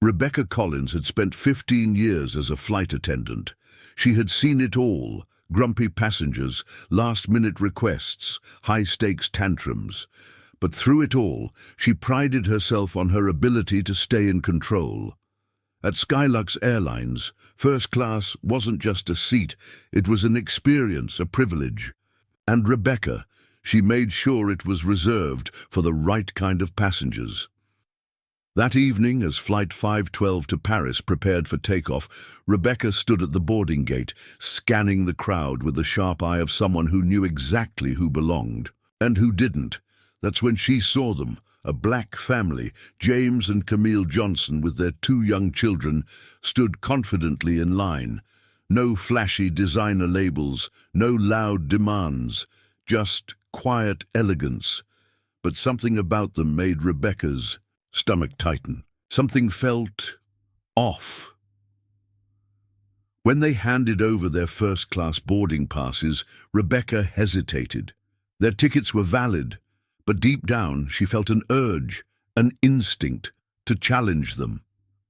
Rebecca Collins had spent 15 years as a flight attendant. She had seen it all: grumpy passengers, last-minute requests, high-stakes tantrums. But through it all, she prided herself on her ability to stay in control. At Skylux Airlines, first class wasn't just a seat, it was an experience, a privilege. And Rebecca, she made sure it was reserved for the right kind of passengers. That evening, as Flight 512 to Paris prepared for takeoff, Rebecca stood at the boarding gate, scanning the crowd with the sharp eye of someone who knew exactly who belonged and who didn't. That's when she saw them, a black family. James and Camille Johnson, with their 2 young children, stood confidently in line. No flashy designer labels, no loud demands, just quiet elegance. But something about them made Rebecca's stomach tighten. Something felt off. When they handed over their first-class boarding passes, Rebecca hesitated. Their tickets were valid, but deep down she felt an urge, an instinct, to challenge them.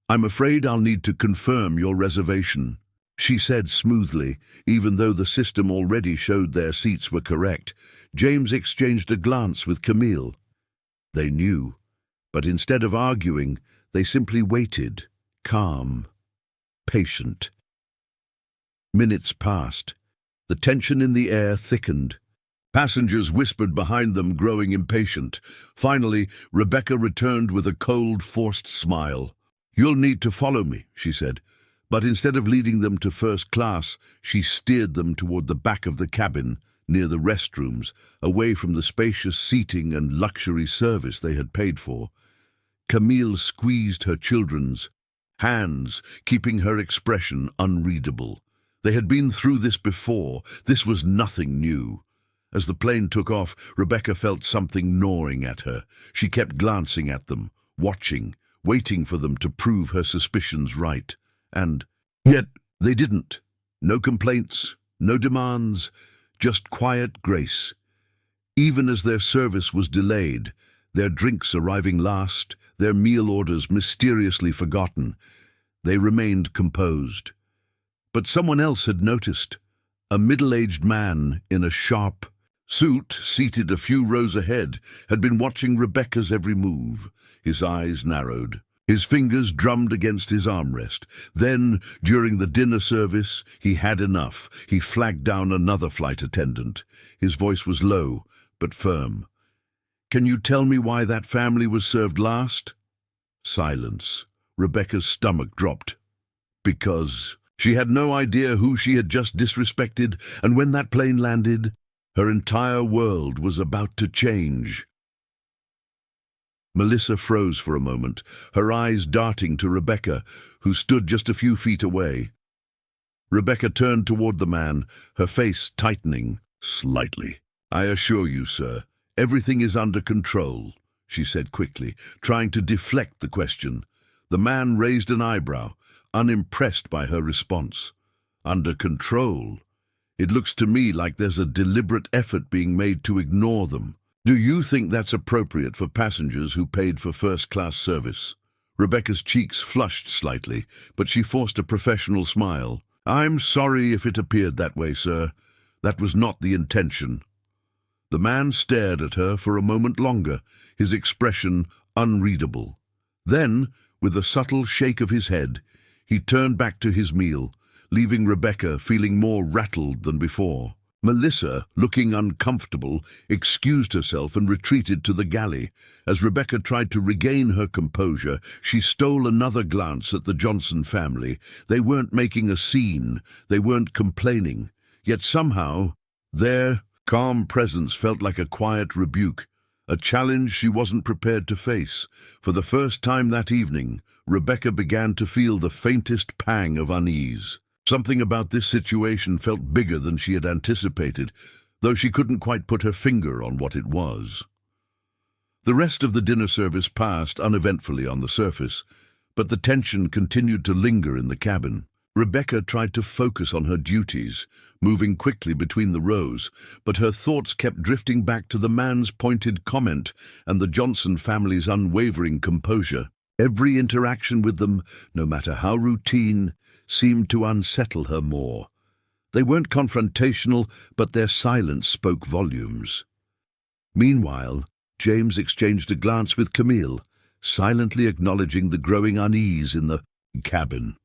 "I'm afraid I'll need to confirm your reservation," she said smoothly, even though the system already showed their seats were correct. James exchanged a glance with Camille. They knew. But instead of arguing, they simply waited, calm, patient. Minutes passed. The tension in the air thickened. Passengers whispered behind them, growing impatient. Finally, Rebecca returned with a cold, forced smile. "You'll need to follow me," she said. But instead of leading them to first class, she steered them toward the back of the cabin, near the restrooms, away from the spacious seating and luxury service they had paid for. Camille squeezed her children's hands, keeping her expression unreadable. They had been through this before. This was nothing new. As the plane took off, Rebecca felt something gnawing at her. She kept glancing at them, watching, waiting for them to prove her suspicions right. And yet they didn't. No complaints, no demands, just quiet grace. Even as their service was delayed, their drinks arriving last, their meal orders mysteriously forgotten, they remained composed. But someone else had noticed. A middle-aged man in a sharp suit, seated a few rows ahead, had been watching Rebecca's every move. His eyes narrowed. His fingers drummed against his armrest. Then, during the dinner service, he had enough. He flagged down another flight attendant. His voice was low, but firm. "Can you tell me why that family was served last?" Silence. Rebecca's stomach dropped. Because she had no idea who she had just disrespected, and when that plane landed, her entire world was about to change. Melissa froze for a moment, her eyes darting to Rebecca, who stood just a few feet away. Rebecca turned toward the man, her face tightening slightly. "I assure you, sir, everything is under control," she said quickly, trying to deflect the question. The man raised an eyebrow, unimpressed by her response. "Under control? It looks to me like there's a deliberate effort being made to ignore them. Do you think that's appropriate for passengers who paid for first-class service?" Rebecca's cheeks flushed slightly, but she forced a professional smile. "I'm sorry if it appeared that way, sir. That was not the intention." The man stared at her for a moment longer, his expression unreadable. Then, with a subtle shake of his head, he turned back to his meal, leaving Rebecca feeling more rattled than before. Melissa, looking uncomfortable, excused herself and retreated to the galley. As Rebecca tried to regain her composure, she stole another glance at the Johnson family. They weren't making a scene, they weren't complaining. Yet somehow, their calm presence felt like a quiet rebuke, a challenge she wasn't prepared to face. For the first time that evening, Rebecca began to feel the faintest pang of unease. Something about this situation felt bigger than she had anticipated, though she couldn't quite put her finger on what it was. The rest of the dinner service passed uneventfully on the surface, but the tension continued to linger in the cabin. Rebecca tried to focus on her duties, moving quickly between the rows, but her thoughts kept drifting back to the man's pointed comment and the Johnson family's unwavering composure. Every interaction with them, no matter how routine, seemed to unsettle her more. They weren't confrontational, but their silence spoke volumes. Meanwhile, James exchanged a glance with Camille, silently acknowledging the growing unease in the cabin.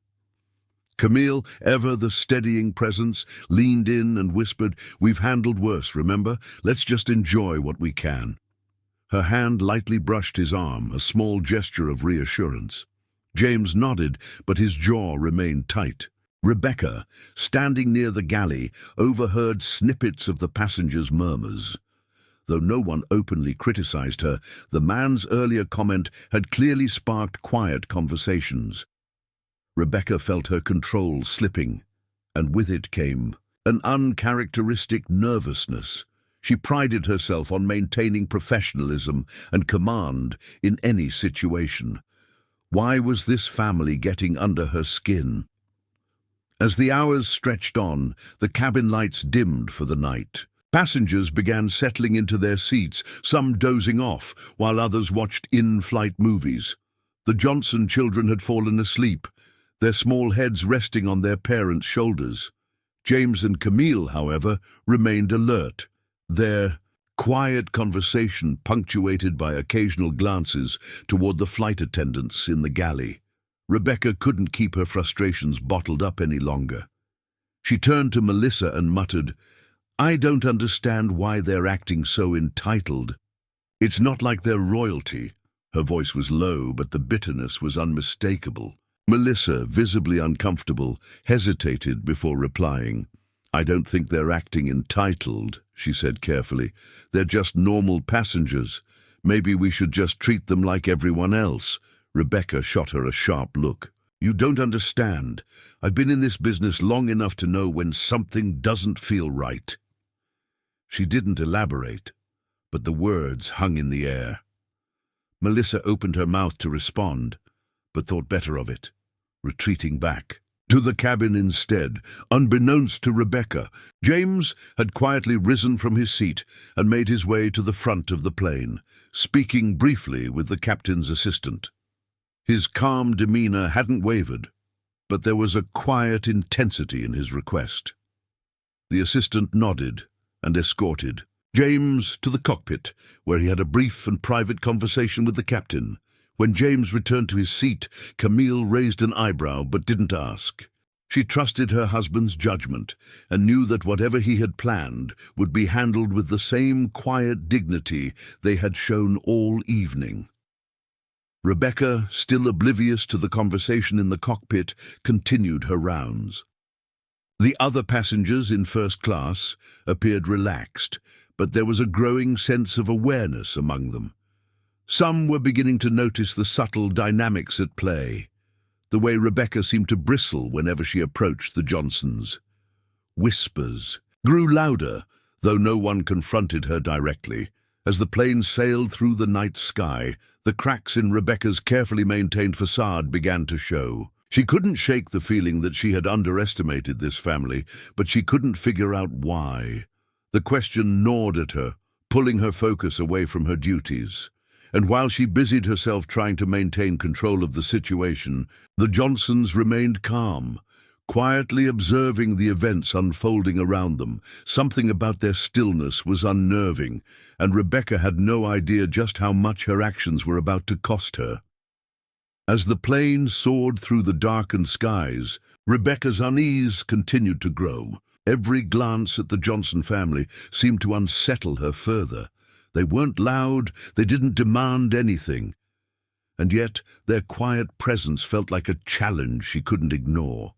Camille, ever the steadying presence, leaned in and whispered, "We've handled worse, remember? Let's just enjoy what we can." Her hand lightly brushed his arm, a small gesture of reassurance. James nodded, but his jaw remained tight. Rebecca, standing near the galley, overheard snippets of the passengers' murmurs. Though no one openly criticized her, the man's earlier comment had clearly sparked quiet conversations. Rebecca felt her control slipping, and with it came an uncharacteristic nervousness. She prided herself on maintaining professionalism and command in any situation. Why was this family getting under her skin? As the hours stretched on, the cabin lights dimmed for the night. Passengers began settling into their seats, some dozing off, while others watched in-flight movies. The Johnson children had fallen asleep, their small heads resting on their parents' shoulders. James and Camille, however, remained alert, their quiet conversation punctuated by occasional glances toward the flight attendants in the galley. Rebecca couldn't keep her frustrations bottled up any longer. She turned to Melissa and muttered, "I don't understand why they're acting so entitled. It's not like they're royalty." Her voice was low, but the bitterness was unmistakable. Melissa, visibly uncomfortable, hesitated before replying. "I don't think they're acting entitled," she said carefully. "They're just normal passengers. Maybe we should just treat them like everyone else." Rebecca shot her a sharp look. "You don't understand. I've been in this business long enough to know when something doesn't feel right." She didn't elaborate, but the words hung in the air. Melissa opened her mouth to respond, but thought better of it, retreating back to the cabin instead. Unbeknownst to Rebecca, James had quietly risen from his seat and made his way to the front of the plane, speaking briefly with the captain's assistant. His calm demeanor hadn't wavered, but there was a quiet intensity in his request. The assistant nodded and escorted James to the cockpit, where he had a brief and private conversation with the captain. When James returned to his seat, Camille raised an eyebrow but didn't ask. She trusted her husband's judgment and knew that whatever he had planned would be handled with the same quiet dignity they had shown all evening. Rebecca, still oblivious to the conversation in the cockpit, continued her rounds. The other passengers in first class appeared relaxed, but there was a growing sense of awareness among them. Some were beginning to notice the subtle dynamics at play, the way Rebecca seemed to bristle whenever she approached the Johnsons. Whispers grew louder, though no one confronted her directly. As the plane sailed through the night sky, the cracks in Rebecca's carefully maintained facade began to show. She couldn't shake the feeling that she had underestimated this family, but she couldn't figure out why. The question gnawed at her, pulling her focus away from her duties. And while she busied herself trying to maintain control of the situation, the Johnsons remained calm, quietly observing the events unfolding around them. Something about their stillness was unnerving, and Rebecca had no idea just how much her actions were about to cost her. As the plane soared through the darkened skies, Rebecca's unease continued to grow. Every glance at the Johnson family seemed to unsettle her further. They weren't loud, they didn't demand anything. And yet their quiet presence felt like a challenge she couldn't ignore.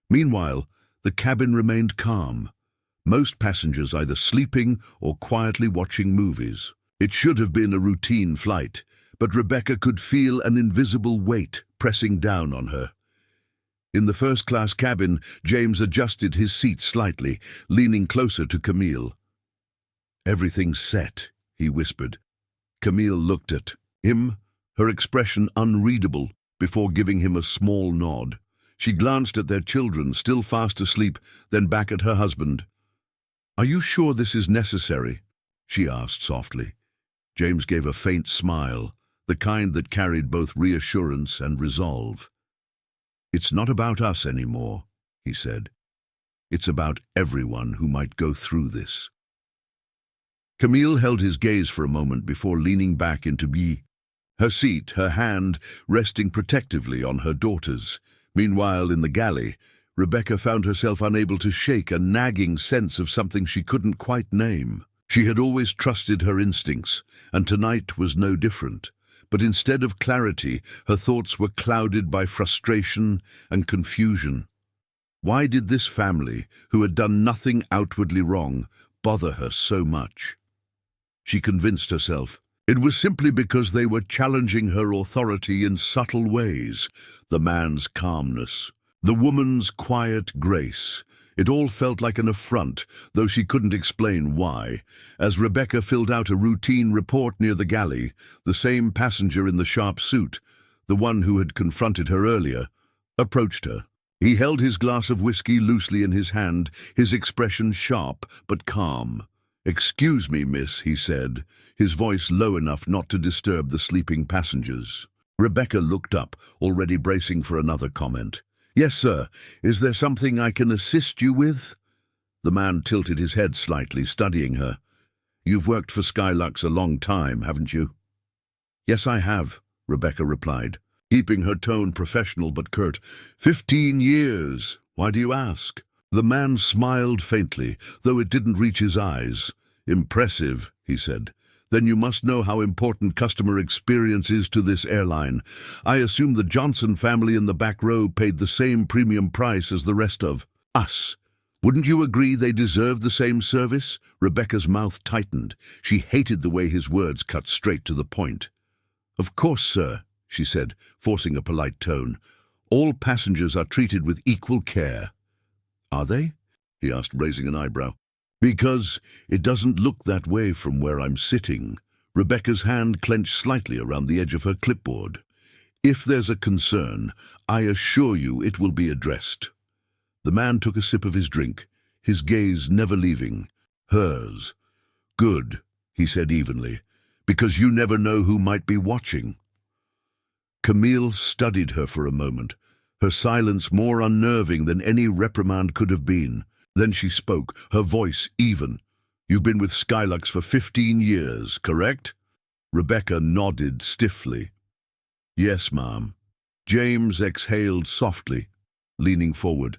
Meanwhile, the cabin remained calm, most passengers either sleeping or quietly watching movies. It should have been a routine flight, but Rebecca could feel an invisible weight pressing down on her. In the first-class cabin, James adjusted his seat slightly, leaning closer to Camille. "Everything's set," he whispered. Camille looked at him, her expression unreadable, before giving him a small nod. She glanced at their children, still fast asleep, then back at her husband. "Are you sure this is necessary?" she asked softly. James gave a faint smile, the kind that carried both reassurance and resolve. "It's not about us anymore," he said. "It's about everyone who might go through this." Camille held his gaze for a moment before leaning back into her seat, her hand resting protectively on her daughter's. Meanwhile, in the galley, Rebecca found herself unable to shake a nagging sense of something she couldn't quite name. She had always trusted her instincts, and tonight was no different. But instead of clarity, her thoughts were clouded by frustration and confusion. Why did this family, who had done nothing outwardly wrong, bother her so much? She convinced herself it was simply because they were challenging her authority in subtle ways. The man's calmness, the woman's quiet grace. It all felt like an affront, though she couldn't explain why. As Rebecca filled out a routine report near the galley, the same passenger in the sharp suit, the one who had confronted her earlier, approached her. He held his glass of whiskey loosely in his hand, his expression sharp but calm. "Excuse me, miss," he said, his voice low enough not to disturb the sleeping passengers. Rebecca looked up, already bracing for another comment. "Yes, sir. Is there something I can assist you with?" The man tilted his head slightly, studying her. "You've worked for Skylux a long time, haven't you?" "Yes, I have," Rebecca replied, keeping her tone professional but curt. 15 years. Why do you ask?" The man smiled faintly, though it didn't reach his eyes. "Impressive," he said. "Then you must know how important customer experience is to this airline. I assume the Johnson family in the back row paid the same premium price as the rest of us. Wouldn't you agree they deserve the same service?" Rebecca's mouth tightened. She hated the way his words cut straight to the point. "Of course, sir," she said, forcing a polite tone. "All passengers are treated with equal care." "Are they?" he asked, raising an eyebrow. "Because it doesn't look that way from where I'm sitting." Rebecca's hand clenched slightly around the edge of her clipboard. "If there's a concern, I assure you it will be addressed." The man took a sip of his drink, his gaze never leaving hers. "Good," he said evenly, "because you never know who might be watching." Camille studied her for a moment, her silence more unnerving than any reprimand could have been. Then she spoke, her voice even. "You've been with Skylux for 15 years, correct?" Rebecca nodded stiffly. "Yes, ma'am." James exhaled softly, leaning forward.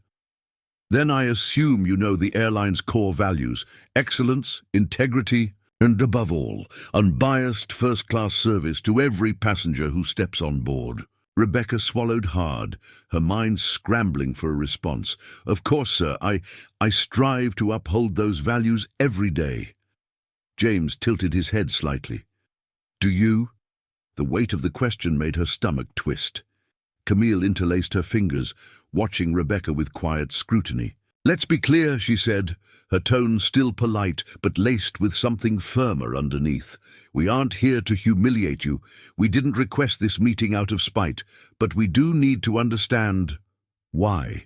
"Then I assume you know the airline's core values: excellence, integrity, and above all, unbiased first-class service to every passenger who steps on board." Rebecca swallowed hard, her mind scrambling for a response. "Of course, sir, I strive to uphold those values every day." James tilted his head slightly. "Do you?" The weight of the question made her stomach twist. Camille interlaced her fingers, watching Rebecca with quiet scrutiny. "Let's be clear," she said, her tone still polite but laced with something firmer underneath. "We aren't here to humiliate you. We didn't request this meeting out of spite, but we do need to understand why."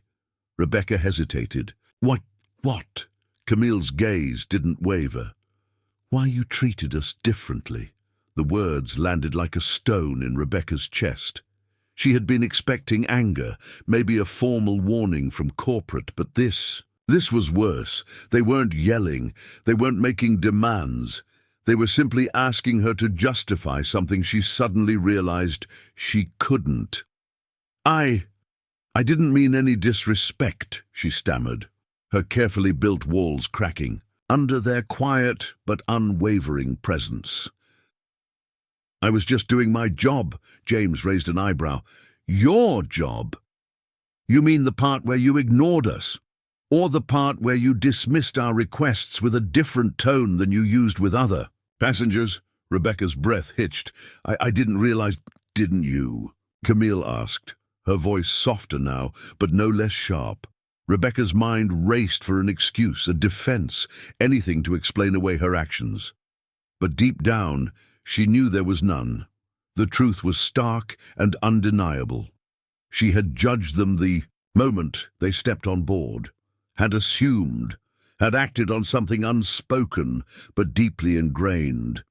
Rebecca hesitated. What? Camille's gaze didn't waver. "Why you treated us differently." The words landed like a stone in Rebecca's chest. She had been expecting anger, maybe a formal warning from corporate, but this was worse. They weren't yelling, they weren't making demands. They were simply asking her to justify something she suddenly realized she couldn't. I didn't mean any disrespect," she stammered, her carefully built walls cracking under their quiet but unwavering presence. "I was just doing my job." James raised an eyebrow. "Your job? You mean the part where you ignored us? Or the part where you dismissed our requests with a different tone than you used with other passengers?" Rebecca's breath hitched. I didn't realize, didn't you?" Camille asked, her voice softer now, but no less sharp. Rebecca's mind raced for an excuse, a defense, anything to explain away her actions. But deep down, she knew there was none. The truth was stark and undeniable. She had judged them the moment they stepped on board, had assumed, had acted on something unspoken but deeply ingrained.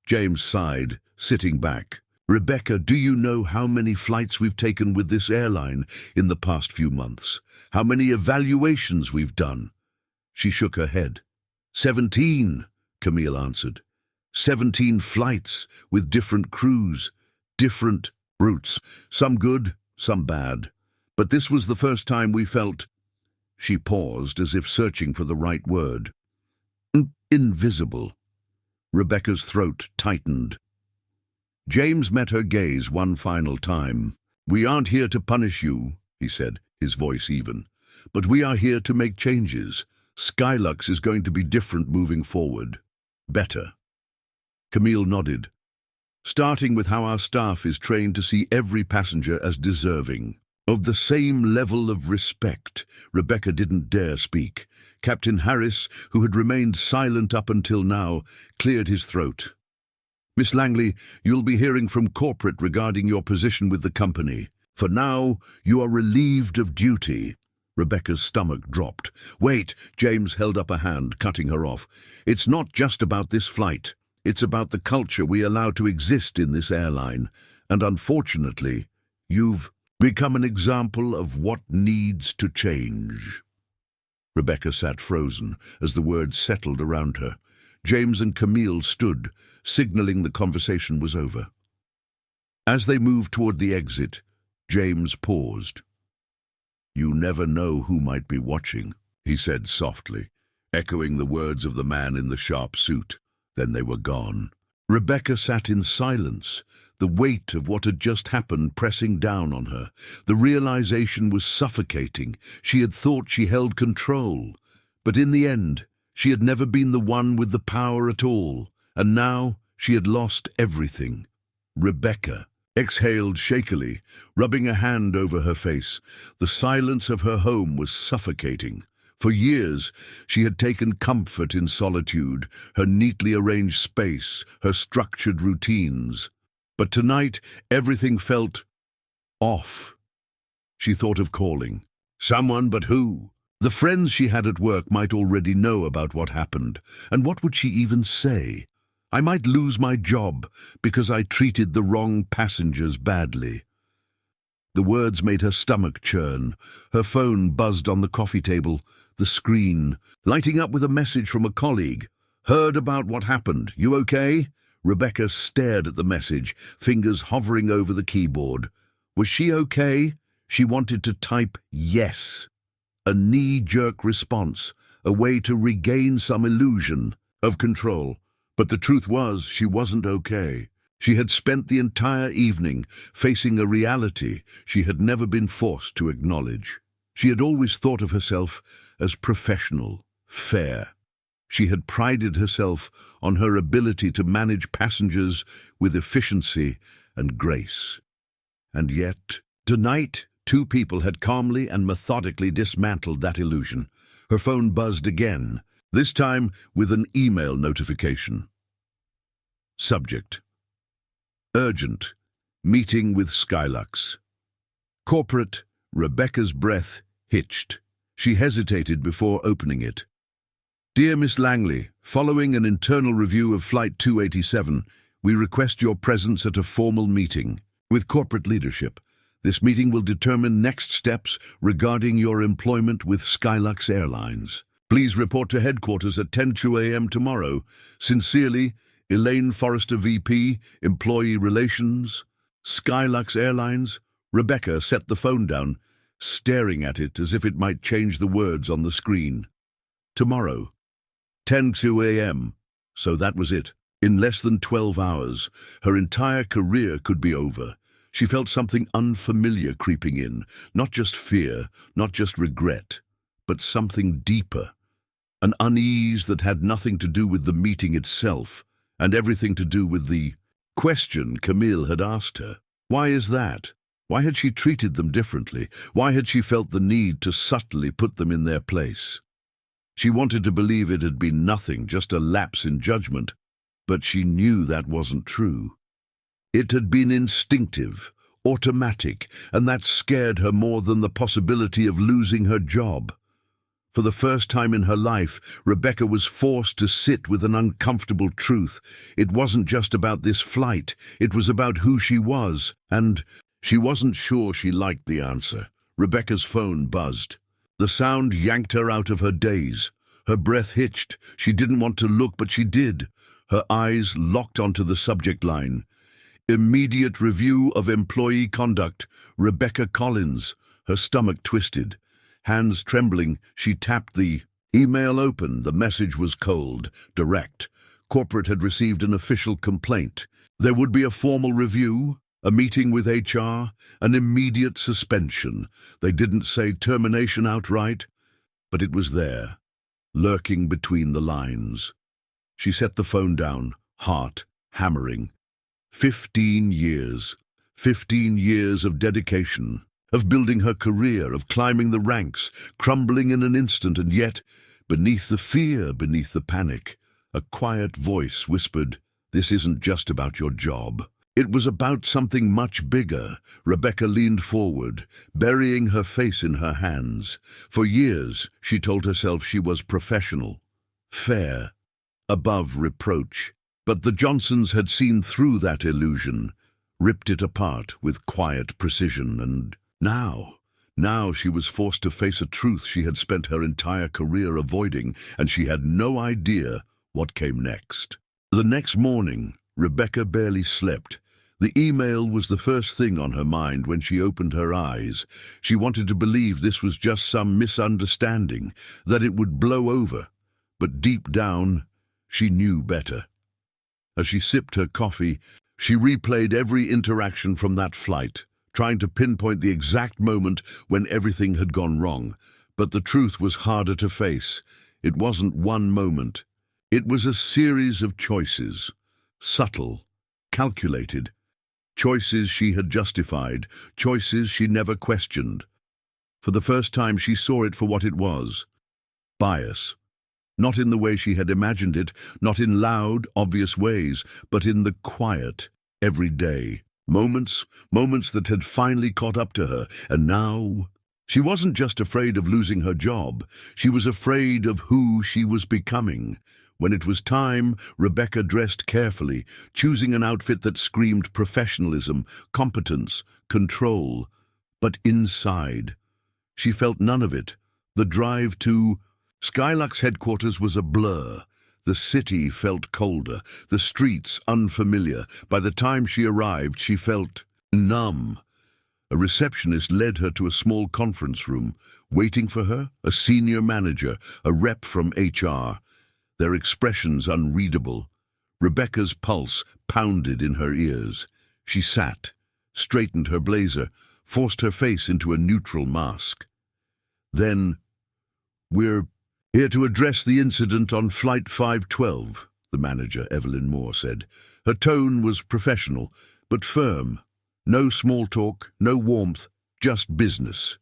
James sighed, sitting back. "Rebecca, do you know how many flights we've taken with this airline in the past few months? How many evaluations we've done?" She shook her head. 17, Camille answered. 17 flights with different crews, different routes, some good, some bad. But this was the first time we felt— She paused as if searching for the right word. Invisible. Rebecca's throat tightened. James met her gaze one final time. "We aren't here to punish you," he said, his voice even. "But we are here to make changes. Skylux is going to be different moving forward. Better." Camille nodded. "Starting with how our staff is trained to see every passenger as deserving of the same level of respect." Rebecca didn't dare speak. Captain Harris, who had remained silent up until now, cleared his throat. "Miss Langley, you'll be hearing from corporate regarding your position with the company. For now, you are relieved of duty." Rebecca's stomach dropped. "Wait," James held up a hand, cutting her off. "It's not just about this flight. It's about the culture we allow to exist in this airline. And unfortunately, you've become an example of what needs to change." Rebecca sat frozen as the words settled around her. James and Camille stood, signaling the conversation was over. As they moved toward the exit, James paused. "You never know who might be watching," he said softly, echoing the words of the man in the sharp suit. Then they were gone. Rebecca sat in silence, the weight of what had just happened pressing down on her. The realization was suffocating. She had thought she held control, but in the end, she had never been the one with the power at all, and now she had lost everything. Rebecca exhaled shakily, rubbing a hand over her face. The silence of her home was suffocating. For years, she had taken comfort in solitude, her neatly arranged space, her structured routines. But tonight, everything felt off. She thought of calling. Someone, but who? The friends she had at work might already know about what happened, and what would she even say? "I might lose my job because I treated the wrong passengers badly." The words made her stomach churn. Her phone buzzed on the coffee table, the screen lighting up with a message from a colleague. "Heard about what happened. You okay?" Rebecca stared at the message, fingers hovering over the keyboard. Was she okay? She wanted to type yes. A knee-jerk response, a way to regain some illusion of control. But the truth was, she wasn't okay. She had spent the entire evening facing a reality she had never been forced to acknowledge. She had always thought of herself as professional, fair. She had prided herself on her ability to manage passengers with efficiency and grace. And yet, tonight, two people had calmly and methodically dismantled that illusion. Her phone buzzed again, this time with an email notification. Subject: Urgent. Meeting with Skylux. Corporate. Rebecca's breath hitched. She hesitated before opening it. "Dear Miss Langley, following an internal review of Flight 287, we request your presence at a formal meeting with corporate leadership. This meeting will determine next steps regarding your employment with Skylux Airlines. Please report to headquarters at 10:02 a.m. tomorrow. Sincerely, Elaine Forrester, VP, Employee Relations, Skylux Airlines." Rebecca set the phone down, staring at it as if it might change the words on the screen. Tomorrow, 10:02 a.m. So that was it. In less than 12 hours, her entire career could be over. She felt something unfamiliar creeping in, not just fear, not just regret, but something deeper. An unease that had nothing to do with the meeting itself, and everything to do with the question Camille had asked her. Why is that? Why had she treated them differently? Why had she felt the need to subtly put them in their place? She wanted to believe it had been nothing, just a lapse in judgment, but she knew that wasn't true. It had been instinctive, automatic, and that scared her more than the possibility of losing her job. For the first time in her life, Rebecca was forced to sit with an uncomfortable truth. It wasn't just about this flight, it was about who she was, and she wasn't sure she liked the answer. Rebecca's phone buzzed. The sound yanked her out of her daze. Her breath hitched. She didn't want to look, but she did. Her eyes locked onto the subject line. Immediate review of employee conduct. Rebecca Collins. Her stomach twisted. Hands trembling, she tapped the email open. The message was cold, direct. Corporate had received an official complaint. There would be a formal review, a meeting with HR, an immediate suspension. They didn't say termination outright, but it was there, lurking between the lines. She set the phone down, heart hammering. 15 years. 15 years of dedication, of building her career, of climbing the ranks, crumbling in an instant, and yet, beneath the fear, beneath the panic, a quiet voice whispered, "This isn't just about your job." It was about something much bigger. Rebecca leaned forward, burying her face in her hands. For years, she told herself she was professional, fair, above reproach. But the Johnsons had seen through that illusion, ripped it apart with quiet precision, and now she was forced to face a truth she had spent her entire career avoiding, and she had no idea what came next. The next morning, Rebecca barely slept. The email was the first thing on her mind when she opened her eyes. She wanted to believe this was just some misunderstanding, that it would blow over. But deep down, she knew better. As she sipped her coffee, she replayed every interaction from that flight, trying to pinpoint the exact moment when everything had gone wrong. But the truth was harder to face. It wasn't one moment. It was a series of choices, subtle, calculated, choices she had justified, choices she never questioned. For the first time, she saw it for what it was: bias. Not in the way she had imagined it, not in loud, obvious ways, but in the quiet, everyday moments that had finally caught up to her. And now, she wasn't just afraid of losing her job, she was afraid of who she was becoming. When it was time, Rebecca dressed carefully, choosing an outfit that screamed professionalism, competence, control. But inside, she felt none of it. The drive to Skylux headquarters was a blur. The city felt colder, the streets unfamiliar. By the time she arrived, she felt numb. A receptionist led her to a small conference room. Waiting for her, a senior manager, a rep from HR. Their expressions unreadable. Rebecca's pulse pounded in her ears. She sat, straightened her blazer, forced her face into a neutral mask. Then, "We're here to address the incident on Flight 512, the manager, Evelyn Moore, said. Her tone was professional, but firm. No small talk, no warmth, just business.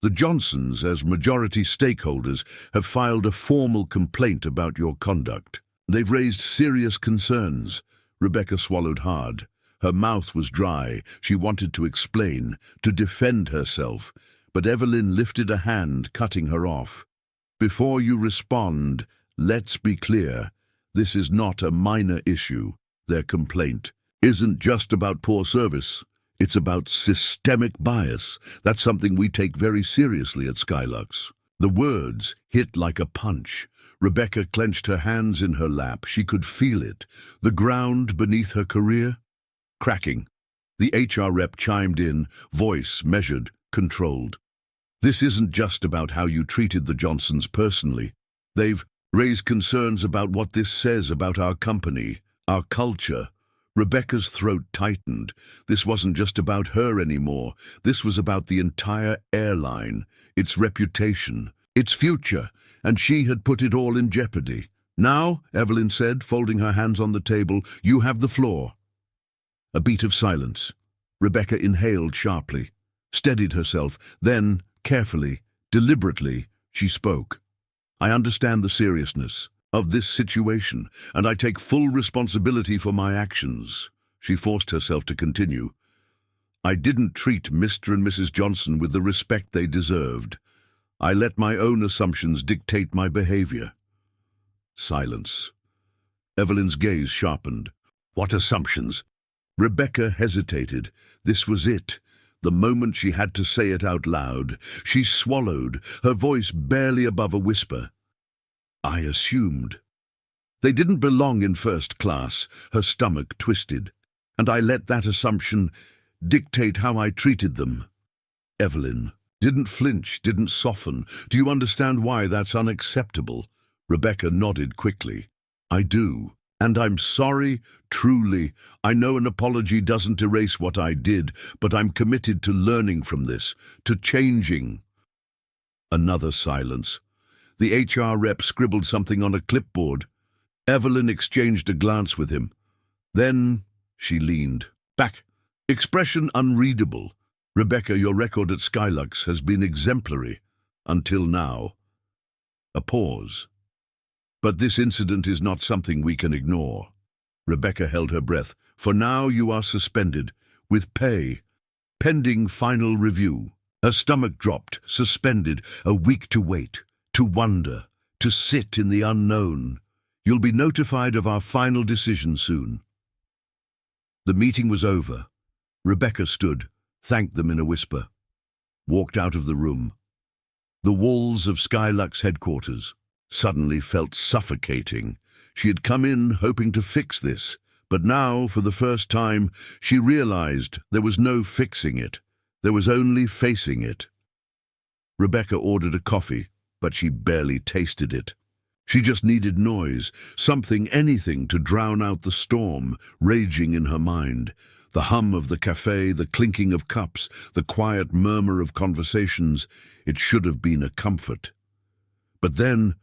The Johnsons, as majority stakeholders, have filed a formal complaint about your conduct. They've raised serious concerns." Rebecca swallowed hard. Her mouth was dry. She wanted to explain, to defend herself, but Evelyn lifted a hand, cutting her off. "Before you respond, let's be clear. This is not a minor issue. Their complaint isn't just about poor service. It's about systemic bias. That's something we take very seriously at Skylux." The words hit like a punch. Rebecca clenched her hands in her lap. She could feel it. The ground beneath her career cracking. The HR rep chimed in, voice measured, controlled. "This isn't just about how you treated the Johnsons personally. They've raised concerns about what this says about our company, our culture." Rebecca's throat tightened. This wasn't just about her anymore. This was about the entire airline, its reputation, its future, and she had put it all in jeopardy. "Now," Evelyn said, folding her hands on the table, "you have the floor." A beat of silence. Rebecca inhaled sharply, steadied herself, then, carefully, deliberately, she spoke. "I understand the seriousness of this situation, and I take full responsibility for my actions." She forced herself to continue. "I didn't treat Mr. and Mrs. Johnson with the respect they deserved. I let my own assumptions dictate my behavior. Silence. Evelyn's gaze sharpened. What assumptions? Rebecca hesitated. This was it. The moment she had to say it out loud. She swallowed, her voice barely above a whisper. I assumed. They didn't belong in first class. Her stomach twisted. And I let that assumption dictate how I treated them. Evelyn didn't flinch, didn't soften. Do you understand why that's unacceptable? Rebecca nodded quickly. I do. And I'm sorry, truly. I know an apology doesn't erase what I did, but I'm committed to learning from this, to changing. Another silence. The HR rep scribbled something on a clipboard. Evelyn exchanged a glance with him. Then she leaned back, expression unreadable. Rebecca, your record at Skylux has been exemplary, until now. A pause. But this incident is not something we can ignore. Rebecca held her breath. For now you are suspended, with pay, pending final review. Her stomach dropped, suspended, a week to wait, to wonder, to sit in the unknown. You'll be notified of our final decision soon. The meeting was over. Rebecca stood, thanked them in a whisper, walked out of the room. The walls of Skylux headquarters suddenly felt suffocating. She had come in hoping to fix this, but now, for the first time, she realized there was no fixing it. There was only facing it. Rebecca ordered a coffee, but she barely tasted it. She just needed noise, something, anything to drown out the storm raging in her mind. The hum of the cafe, the clinking of cups, the quiet murmur of conversations. It should have been a comfort. But then,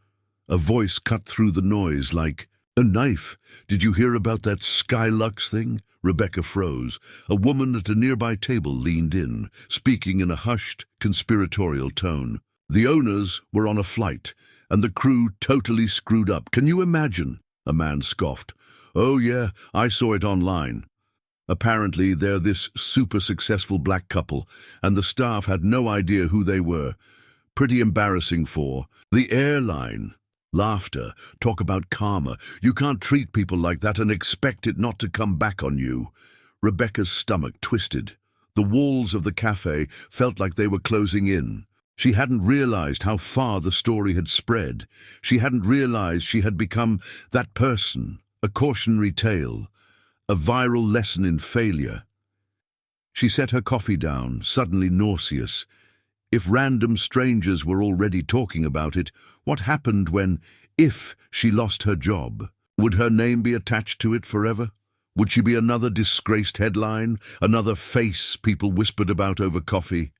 a voice cut through the noise like, a knife. Did you hear about that Skylux thing? Rebecca froze. A woman at a nearby table leaned in, speaking in a hushed, conspiratorial tone. The owners were on a flight, and the crew totally screwed up. Can you imagine? A man scoffed. Oh yeah, I saw it online. Apparently they're this super successful black couple, and the staff had no idea who they were. Pretty embarrassing for the airline. Laughter. Talk about karma. You can't treat people like that and expect it not to come back on you. Rebecca's stomach twisted. The walls of the cafe felt like they were closing in. She hadn't realized how far the story had spread. She hadn't realized she had become that person, a cautionary tale, a viral lesson in failure. She set her coffee down, suddenly nauseous. If random strangers were already talking about it, what happened when, if she lost her job? Would her name be attached to it forever? Would she be another disgraced headline, another face people whispered about over coffee?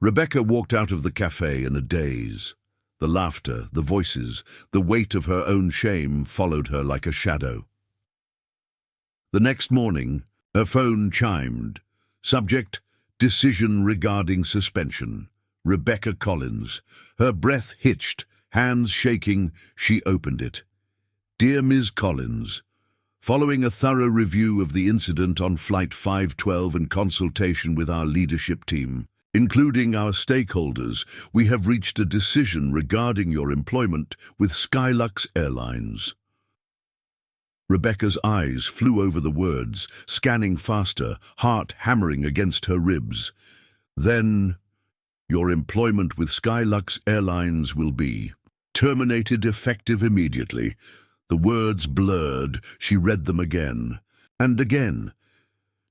Rebecca walked out of the cafe in a daze. The laughter, the voices, the weight of her own shame followed her like a shadow. The next morning, her phone chimed. Subject, decision regarding suspension. Rebecca Collins. Her breath hitched, hands shaking, she opened it. Dear Ms. Collins, following a thorough review of the incident on Flight 512 and consultation with our leadership team, including our stakeholders, we have reached a decision regarding your employment with Skylux Airlines. Rebecca's eyes flew over the words, scanning faster, heart hammering against her ribs. Then, your employment with Skylux Airlines will be terminated effective immediately. The words blurred, she read them again, and again.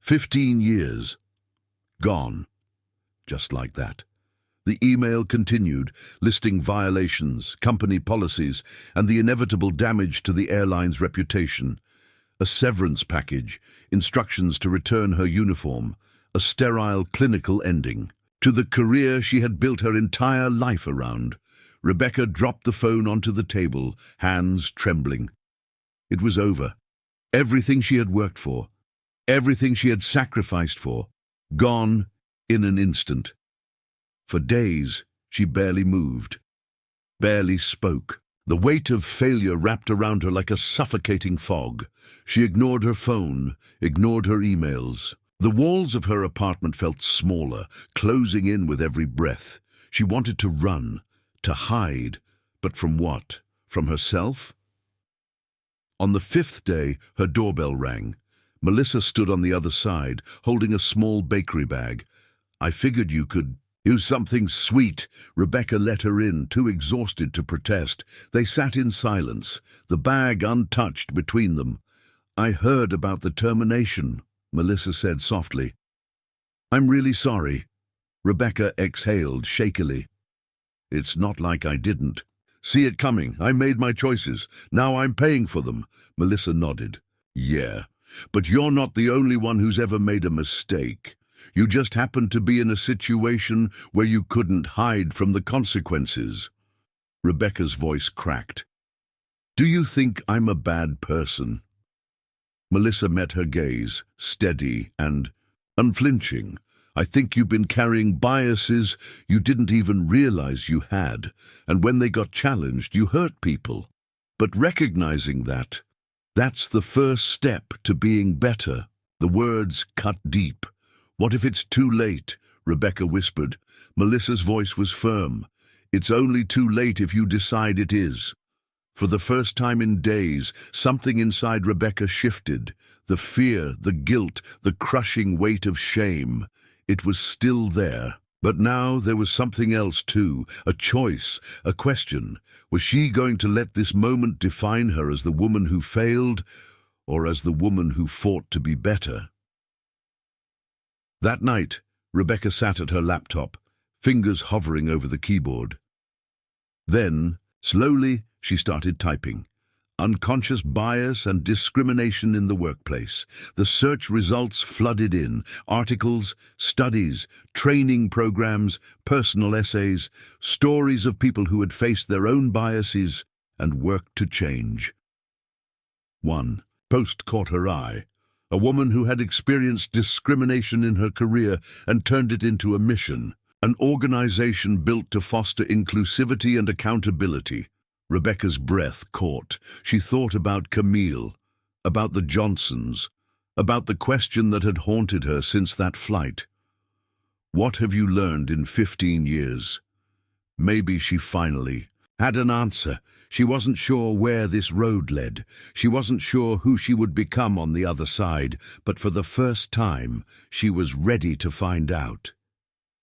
15 years. Gone. Just like that. The email continued, listing violations, company policies, and the inevitable damage to the airline's reputation. A severance package, instructions to return her uniform, a sterile clinical ending. To the career she had built her entire life around. Rebecca dropped the phone onto the table, hands trembling. It was over. Everything she had worked for, everything she had sacrificed for, gone in an instant. For days, she barely moved, barely spoke. The weight of failure wrapped around her like a suffocating fog. She ignored her phone, ignored her emails. The walls of her apartment felt smaller, closing in with every breath. She wanted to run, to hide, but from what? From herself? On the 5th day, her doorbell rang. Melissa stood on the other side, holding a small bakery bag. "I figured you could use something sweet." Rebecca let her in, too exhausted to protest. They sat in silence, the bag untouched between them. "I heard about the termination," Melissa said softly. "I'm really sorry." Rebecca exhaled shakily. "It's not like I didn't see it coming. I made my choices. Now I'm paying for them." Melissa nodded. "Yeah, but you're not the only one who's ever made a mistake. You just happened to be in a situation where you couldn't hide from the consequences." Rebecca's voice cracked. "Do you think I'm a bad person?" Melissa met her gaze, steady and unflinching. "I think you've been carrying biases you didn't even realize you had, and when they got challenged, you hurt people. But recognizing that's the first step to being better." The words cut deep. "What if it's too late?" Rebecca whispered. Melissa's voice was firm. "It's only too late if you decide it is." For the first time in days, something inside Rebecca shifted. The fear, the guilt, the crushing weight of shame. It was still there. But now there was something else too, a choice, a question. Was she going to let this moment define her as the woman who failed, or as the woman who fought to be better? That night, Rebecca sat at her laptop, fingers hovering over the keyboard. Then, slowly, she started typing. Unconscious bias and discrimination in the workplace. The search results flooded in. Articles, studies, training programs, personal essays, stories of people who had faced their own biases and worked to change. One post caught her eye. A woman who had experienced discrimination in her career and turned it into a mission. An organization built to foster inclusivity and accountability. Rebecca's breath caught. She thought about Camille, about the Johnsons, about the question that had haunted her since that flight. What have you learned in 15 years? Maybe she finally had an answer. She wasn't sure where this road led. She wasn't sure who she would become on the other side, but for the first time, she was ready to find out.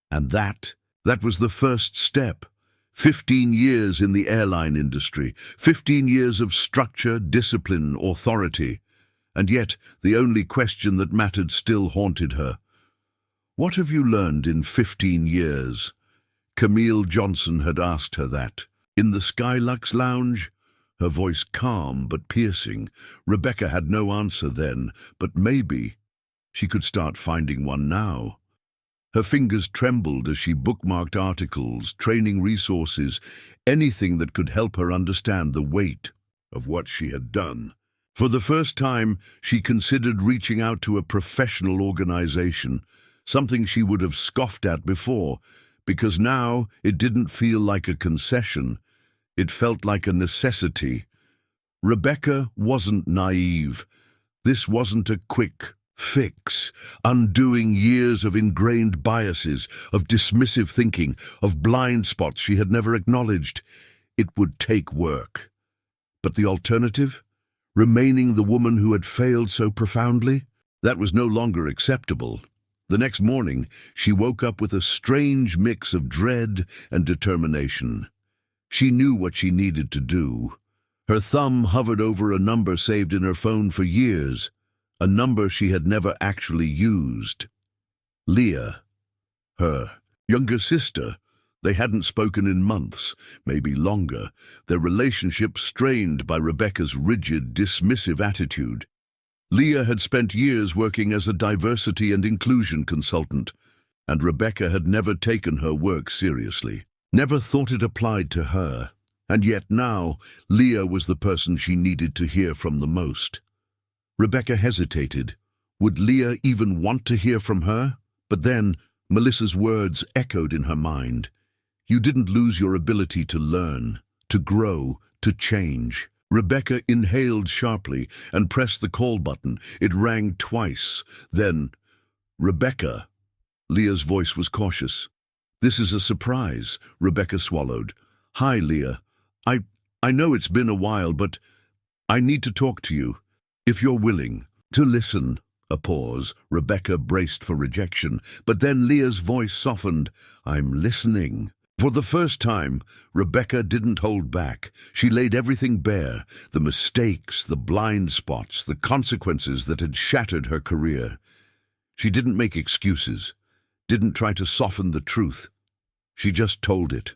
And that was the first step. 15 years in the airline industry, 15 years of structure, discipline, authority. And yet, the only question that mattered still haunted her. What have you learned in 15 years? Camille Johnson had asked her that. In the Skylux lounge? Her voice calm but piercing. Rebecca had no answer then, but maybe she could start finding one now. Her fingers trembled as she bookmarked articles, training resources, anything that could help her understand the weight of what she had done. For the first time, she considered reaching out to a professional organization, something she would have scoffed at before, because now it didn't feel like a concession. It felt like a necessity. Rebecca wasn't naive. This wasn't a quick fix, undoing years of ingrained biases, of dismissive thinking, of blind spots she had never acknowledged. It would take work. But the alternative? Remaining the woman who had failed so profoundly? That was no longer acceptable. The next morning, she woke up with a strange mix of dread and determination. She knew what she needed to do. Her thumb hovered over a number saved in her phone for years, a number she had never actually used. Leah, her younger sister. They hadn't spoken in months, maybe longer, their relationship strained by Rebecca's rigid, dismissive attitude. Leah had spent years working as a diversity and inclusion consultant, and Rebecca had never taken her work seriously, never thought it applied to her. And yet now, Leah was the person she needed to hear from the most. Rebecca hesitated. Would Leah even want to hear from her? But then, Melissa's words echoed in her mind. You didn't lose your ability to learn, to grow, to change. Rebecca inhaled sharply and pressed the call button. It rang twice. Then, Rebecca. Leah's voice was cautious. This is a surprise, Rebecca swallowed. Hi, Leah. I, I know it's been a while, but I need to talk to you, if you're willing to listen. A pause. Rebecca braced for rejection, but then Leah's voice softened. I'm listening. For the first time, Rebecca didn't hold back. She laid everything bare, the mistakes, the blind spots, the consequences that had shattered her career. She didn't make excuses, didn't try to soften the truth. She just told it.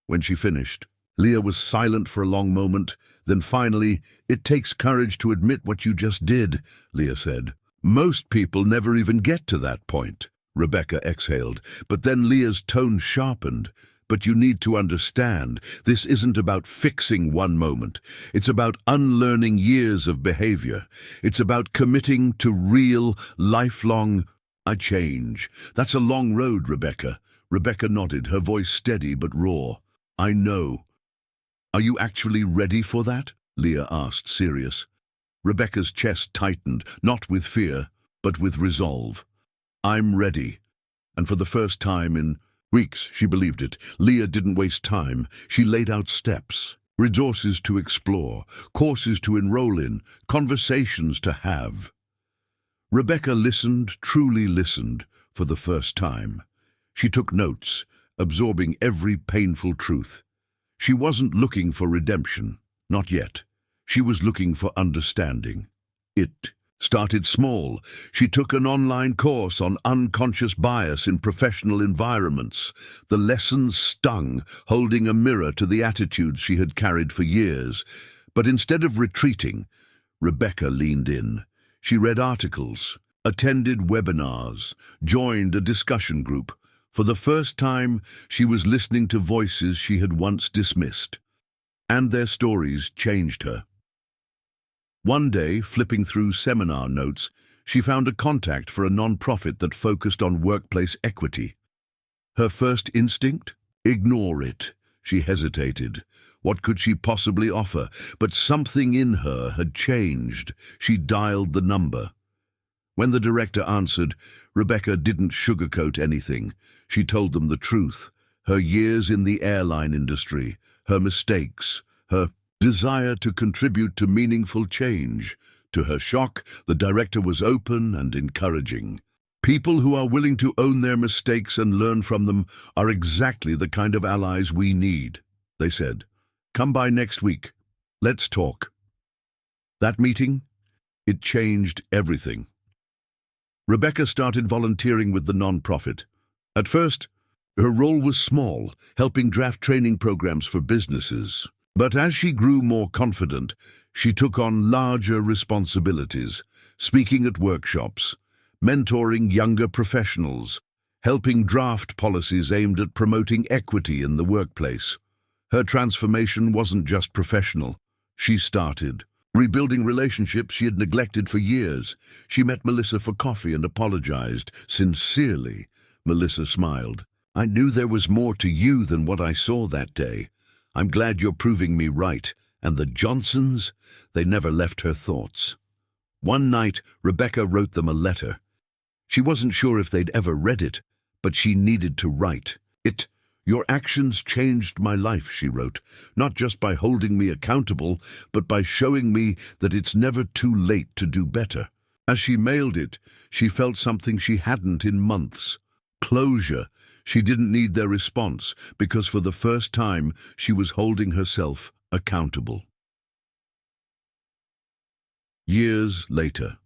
When she finished, Leah was silent for a long moment. Then finally, "It takes courage to admit what you just did," Leah said. "Most people never even get to that point." Rebecca exhaled, but then Leah's tone sharpened. "But you need to understand, this isn't about fixing one moment. It's about unlearning years of behavior. It's about committing to real, lifelong change. That's a long road, Rebecca." Rebecca nodded, her voice steady but raw. "I know." "Are you actually ready for that?" Leah asked, serious. Rebecca's chest tightened, not with fear, but with resolve. "I'm ready." And for the first time in weeks, she believed it. Leah didn't waste time. She laid out steps, resources to explore, courses to enroll in, conversations to have. Rebecca listened, truly listened, for the first time. She took notes, absorbing every painful truth. She wasn't looking for redemption, not yet. She was looking for understanding. It started small. She took an online course on unconscious bias in professional environments. The lessons stung, holding a mirror to the attitudes she had carried for years. But instead of retreating, Rebecca leaned in. She read articles, attended webinars, joined a discussion group. For the first time, she was listening to voices she had once dismissed. And their stories changed her. One day, flipping through seminar notes, she found a contact for a non-profit that focused on workplace equity. Her first instinct? Ignore it. She hesitated. What could she possibly offer? But something in her had changed. She dialed the number. When the director answered, Rebecca didn't sugarcoat anything. She told them the truth. Her years in the airline industry, her mistakes, her desire to contribute to meaningful change. To her shock, the director was open and encouraging. "People who are willing to own their mistakes and learn from them are exactly the kind of allies we need," they said. "Come by next week. Let's talk." That meeting, it changed everything. Rebecca started volunteering with the non-profit. At first, her role was small, helping draft training programs for businesses. But as she grew more confident, she took on larger responsibilities, speaking at workshops, mentoring younger professionals, helping draft policies aimed at promoting equity in the workplace. Her transformation wasn't just professional. She started rebuilding relationships she had neglected for years. She met Melissa for coffee and apologized sincerely. Melissa smiled. "I knew there was more to you than what I saw that day. I'm glad you're proving me right." And the Johnsons, they never left her thoughts. One night, Rebecca wrote them a letter. She wasn't sure if they'd ever read it, but she needed to write. "Your actions changed my life," she wrote, "not just by holding me accountable, but by showing me that it's never too late to do better." As she mailed it, she felt something she hadn't in months. Closure. She didn't need their response, because for the first time, she was holding herself accountable. Years later,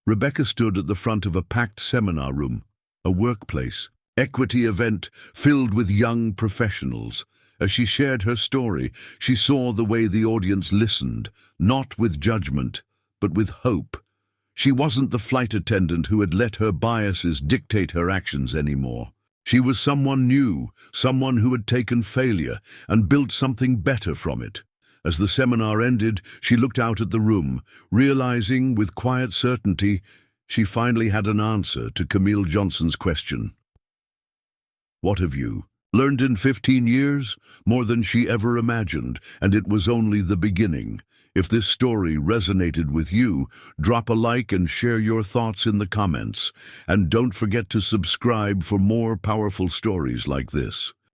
Rebecca stood at the front of a packed seminar room, a workplace equity event filled with young professionals. As she shared her story, she saw the way the audience listened, not with judgment, but with hope. She wasn't the flight attendant who had let her biases dictate her actions anymore. She was someone new, someone who had taken failure and built something better from it. As the seminar ended, she looked out at the room, realizing with quiet certainty she finally had an answer to Camille Johnson's question. "What have you Learned in 15 years? More than she ever imagined, and it was only the beginning. If this story resonated with you, drop a like and share your thoughts in the comments. And don't forget to subscribe for more powerful stories like this.